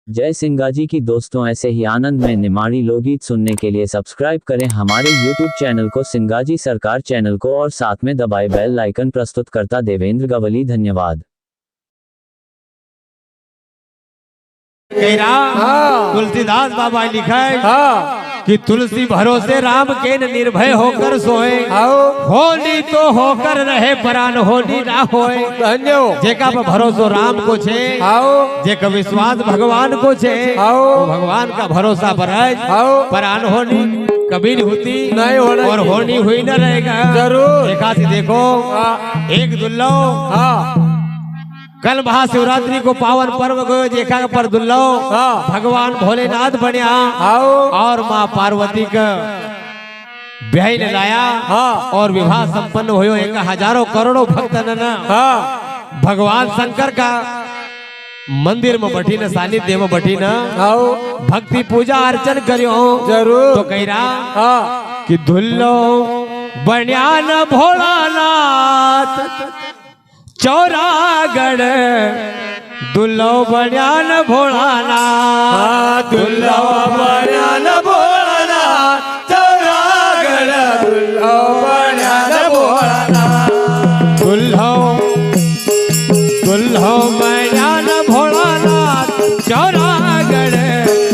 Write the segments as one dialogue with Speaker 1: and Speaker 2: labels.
Speaker 1: जय सिंगाजी की दोस्तों, ऐसे ही आनंद में निमाड़ी लोकगीत सुनने के लिए सब्सक्राइब करें हमारे YouTube चैनल को, सिंगाजी सरकार चैनल को, और साथ में दबाए बेल आइकन। प्रस्तुत करता देवेंद्र गवली। धन्यवाद।
Speaker 2: तुलसीदास बाबा लिखा है कि तुलसी भरोसे राम के न निर्भय होकर सोए, होली तो होकर रहे परान होली ना होए। जेका पर भरोसो राम को छे, जेका विश्वास भगवान को छे, वो भगवान का भरोसा पर है। परान होली कभी नहीं होती नहीं और होनी हुई न रहेगा जरूर। एकासी देखो एक दुल्लो कल महाशिवरात्रि को पावन पर्व गयो, जेका पर दुल्लो भगवान भोलेनाथ बनिया और माँ पार्वती का ब्याह ने लाया और विवाह संपन्न हुयो। एक हजारों करोड़ों भक्तन भगवान शंकर का मंदिर में बैठी न, सानिध्य में बैठी न भक्ति पूजा अर्चन करियो जरूर। तो कह रहा कि दुल्लो बनिया न भोलानाथ चौरागढ़, दुल्लो बनिया न भोलानाथ, दुल्लो बनिया न भोलानाथ चौरागढ़, दुल्लो बनिया न भोलानाथ, दुल्लो बनिया न भोलानाथ चौरागढ़,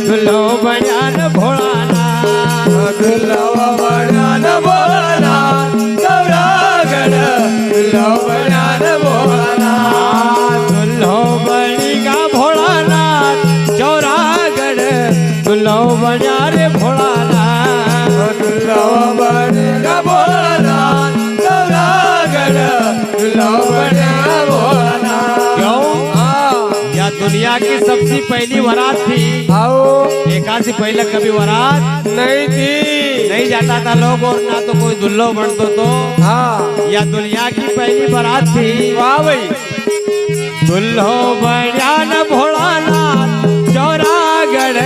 Speaker 2: दुल्लो बनिया न भोलानाथ, दुल्लो बनिया न भोलानाथ चौरागढ़, दुल्लो बनिया न भोलानाथ, दुल्लो बनिया भोलानाथ चौरागढ़, दुल्लो बनिया रे भोलानाथ, दुल्लो बनिया भोलानाथ चौरागढ़, दुल्लो बनिया भोलानाथ। क्यों? या दुनिया की सबसे पहली वरात थी। एकासी पहले कभी वरात नहीं थी, नहीं जाता था लोग और ना तो कोई दुल्लो बनतो तो। या दुनिया की पहली बारात थी। वाह भाई। दुल्लो बनिया न भोलानाथ चौरागढ़,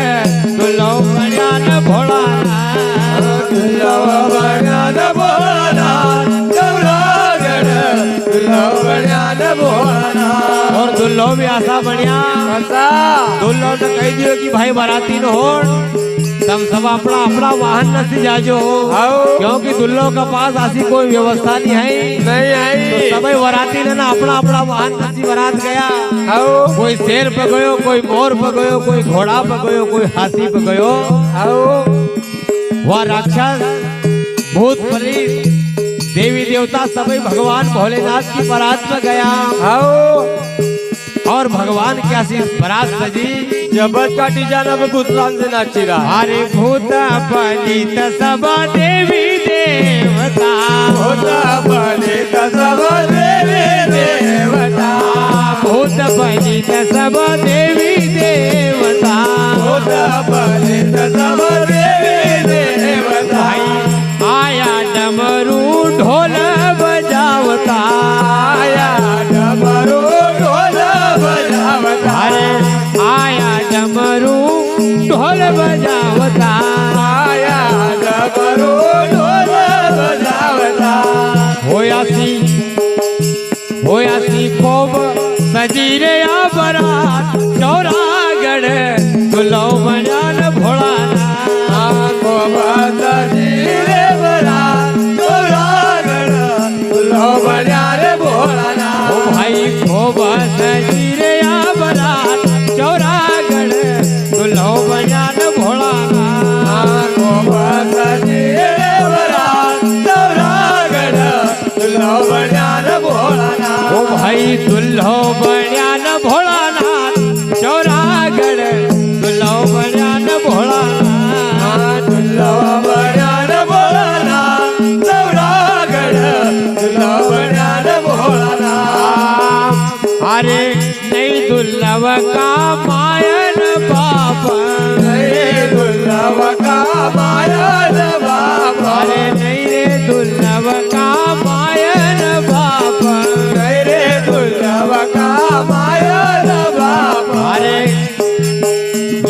Speaker 2: दुल्लो बनिया न भोलानाथ, दुल्लो बनिया न भोलानाथ चौरागढ़, दुल्लो बनिया न भोलानाथ। और दुल्लो भी आशा बनिया, दुल्लो ने कह दियो कि भाई बाराती न हो, तब सब अपना अपना वाहन न से जाजो, क्योंकि दुल्लो का पास ऐसी कोई व्यवस्था नहीं है। तो सब वराती ने ना अपना अपना वाहन न से बारात गया। कोई शेर पे गयो, कोई मोर पे गयो, कोई घोड़ा पे गयो, कोई हाथी पे गयो। वह राक्षस भूत प्रेत देवी देवता सभी भगवान भोलेनाथ की बारात में गया। और भगवान क्या सी बारात सजी, जबत का डिजाइन अब भूतराम से नाची रहा। अरे भूत बलित सब देवी देवता, भूत बलित सब देवी देवता, भूत बलित सब देवी देवता, भूत बलित सब देवी देवता। आया डमरू ढोल बजावता, आया डमरू ढोल बजावता, आया डमरू ढोल बजावता, आया डमरू ढोल बजावता। होया सी खूब सजी रे बारात चौरागढ़, दुल्लो बनिया न भोलानाथ, खूब सजी रे बारात चौरागढ़, दुल्लो बनिया रे भोलानाथ। ओ भाई खूब सजी रे बारात चौरागढ़, दुल्लो बनिया न भोलानाथ, खूब सजी रे बारात चौरागढ़, दुल्लो बनिया न भोलानाथ। ओ भाई दुल्लो बनिया न भोलानाथ चौरागढ़, दुल्लो बनिया न भोलानाथ, दुल्लो बनिया न भोलानाथ चौरागढ़, दुल्लो बनिया न भोलानाथ। अरे नहीं दुल्लव का मायन बाप, नहीं दुल्लव का मायन बाप, अरे नहीं रे दुल्लव का मायन बाप, नहीं रे दुल्लव का मायन बाप। अरे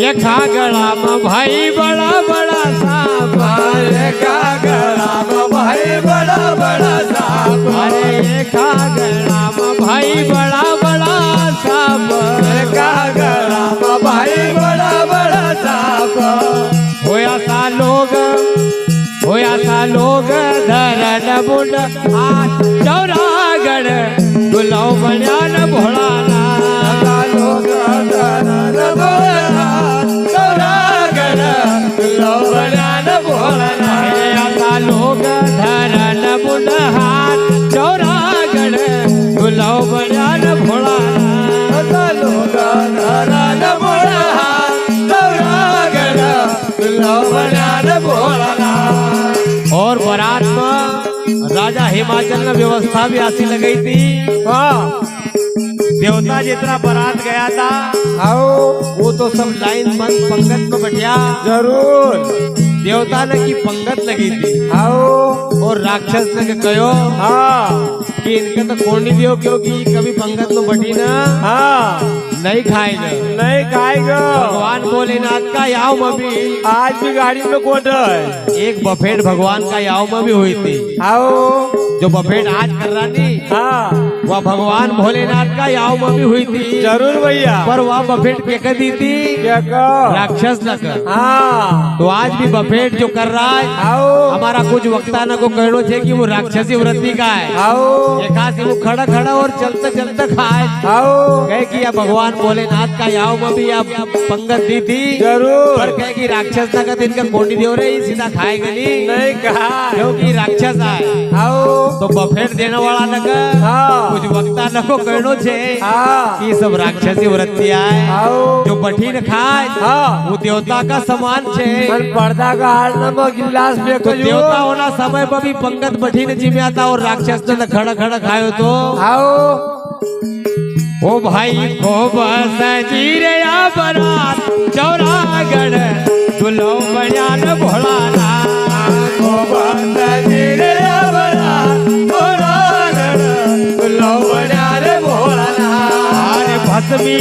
Speaker 2: ये खागड़ा में भाई बड़ा बड़ा सांप, ये खागड़ा में भाई बड़ा बड़ा सांप, अरे ये खागड़ा में भाई बड़ा बड़ा सांप, ये खागड़ा में भाई बड़ा मुंड हात चौरागड तुलव बन्यान भोळानाथ लोक धरण भोळानाथ चौरागड तुलव बन्यान भोळानाथ आता लोक धरण मुंड हात चौरागड तुलव बन्यान भोळानाथ लोक धरण मुंड हात चौरागड तुलव बन्यान भोळानाथ। और बारात में राजा हिमाचल ने व्यवस्था भी ऐसी लगाई थी। हाँ देवता जितना बारात गया था आओ वो तो सब लाइन बंद पंगत में बैठा जरूर देवता ने की पंगत लगी थी आओ और राक्षस ने कहो हाँ कि इनके तो कोनी दियो क्योंकि कभी पंगत में बैठी ना हाँ नहीं खाएगा नहीं खाएगा। भगवान भोलेनाथ का याव में भी आज भी गाड़ी में कोट है एक बफेट भगवान का याव में भी हुई थी आओ जो बफेट आज कर रहा नहीं हाँ वह भगवान भोलेनाथ का याव में भी हुई थी जरूर भैया पर वह बफेट क्या दी थी राक्षस न कर हाँ तो आज भी बफेट जो कर रहा है आओ हमारा कुछ वक्ता न को कहना चाहिए कि वो राक्षसी वृत्ति का है आओ एक से वो खड़ा खड़ा और चलते चलते खाए आओ कहे कि भगवान भोलेनाथ का याव में भी आप पंगत दी थी जरूर पर कहे कि राक्षस न कर इनका कोंडी देव रही सीधा खाएगा नहीं कहा क्योंकि राक्षस आए आओ तो बफेट देने वाला न कर हाँ कुछ वक्ता न को कहनो छे हाँ कि सब राक्षसी वृत्ति आए आओ जो बठी न खाए हाँ वो देवता का समान छे पर्दा का हाल नमक गिलास में तो देवता होना समय पर भी पंगत बठी न जिम्याता और राक्षस ने खड़ा खड़ा खायो तो आओ ओ भाई को बस जीरे या बरात चौरागढ़ तुलो बयान भोलानाथ को बस जीरे या बरात चौरागढ़ तुलो बयान भोलानाथ अरे भस्मी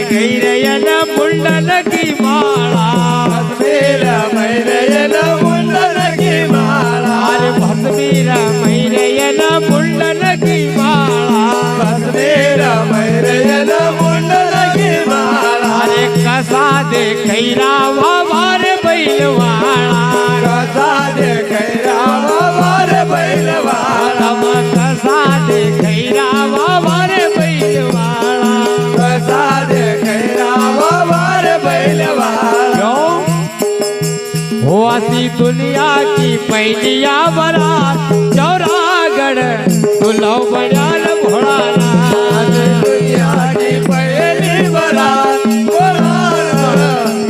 Speaker 2: गई रयन मुंडन की माला भस्मी रयन मुंडन की माला अरे भस्मी रयन मुंडन की माला भस्मी रयन मुंडन की माला अरे कसा दे खैरावा वार बैलवाड़ा कसा दे खैरावा वार बैलवाड़ा कसा दे खैरावा वार बैलवाड़ा कसा दे खैरावा वार बैलवाड़ा हो असी दुनिया की पहलिया बारात चौरागढ़ तुलो बयान भोलानाथ दुनिया की पहली बारात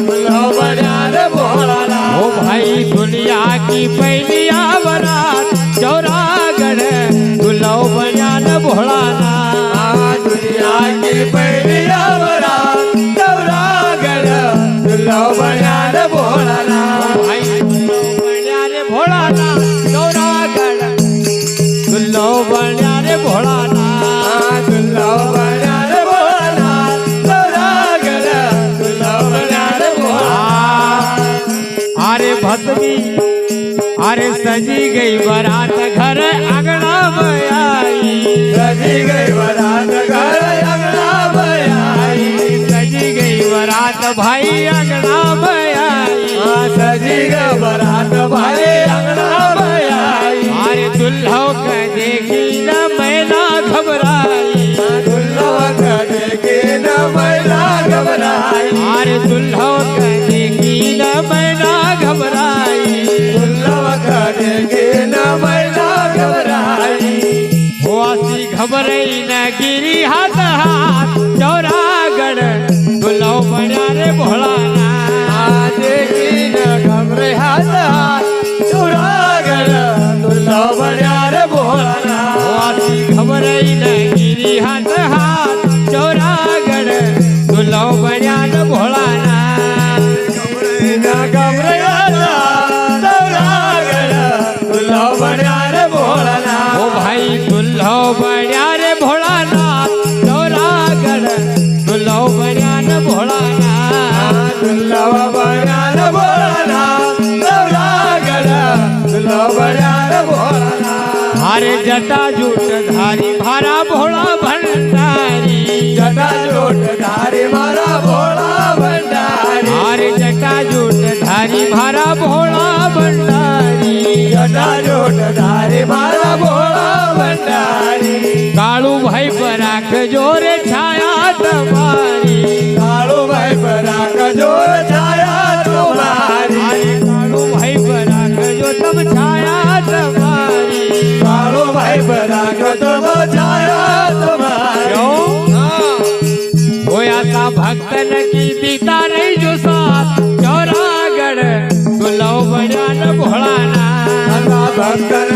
Speaker 2: तुलो बयान भोलानाथ ओ भाई दुनिया की पहलिया बारात चौरागढ़ तुलो बयान भोलानाथ दुनिया की पहलिया बारात चौरागढ़ तुलो बयान भोलानाथ भाई तुलो बयान भोलानाथ चौरागढ़ तुलो बयान भोलानाथ तुलो बयान भोलानाथ चौरागढ़ तुलो बयान भोलानाथ अरे भस्मी अरे सजी गई बारात घर अंगना में आई सजी गई बारात घर अंगना में आई सजी गई बारात भाई अंगना में आई सजी गई बारात भाई अंगना में आई अरे दुल्हो का देखी न मैना घबराई दुल्हो का देखी न मैना घबराई अरे दुल्हो का देखी न मैना घबराई दुल्हो का देखी न मैना घबराई हो आसी घबराई न गिरी हाथ हाथ चौरागढ़ दुल्हो बना रे भोलानाथ देखी न घबरे हाथ हाथ चौरागढ़ दुल्हो बना रे भोलानाथ हो आसी घबराई न गिरी हाथ हाथ चौरागढ़ दुल्हो बना रे भोलानाथ घबरे हाथ चौरागढ़ दुल्हो बना रे भोलानाथ ओ भाई दुल्हो बना रे भोलानाथ चौरागढ़ दुल्हो बना रे भोलानाथ दुल्हो बना रे भोलानाथ चौरागढ़ दुल्हो बना रे भोलानाथ हरे जटा जूट धारी भारा भोला भंडारी जटा जूट धारी भारा भोला भंडारी हरे जटा जूट धारी भारा भोला भंडारी जटा जूट धारी भारा भंडारी काळूभाई पराख जोरे छाया तुम्हारी
Speaker 3: काळूभाई पराग जो छाया तुम्हारी
Speaker 2: काळूभाई पराख जो तम छाया तुम्हारी
Speaker 3: काळूभाई पराग तुम छाया तुम्हारी
Speaker 2: होया भक्तन की दीता नहीं जो साथ चौरागढ़ गुलाब बजान भोलाना
Speaker 3: भक्तन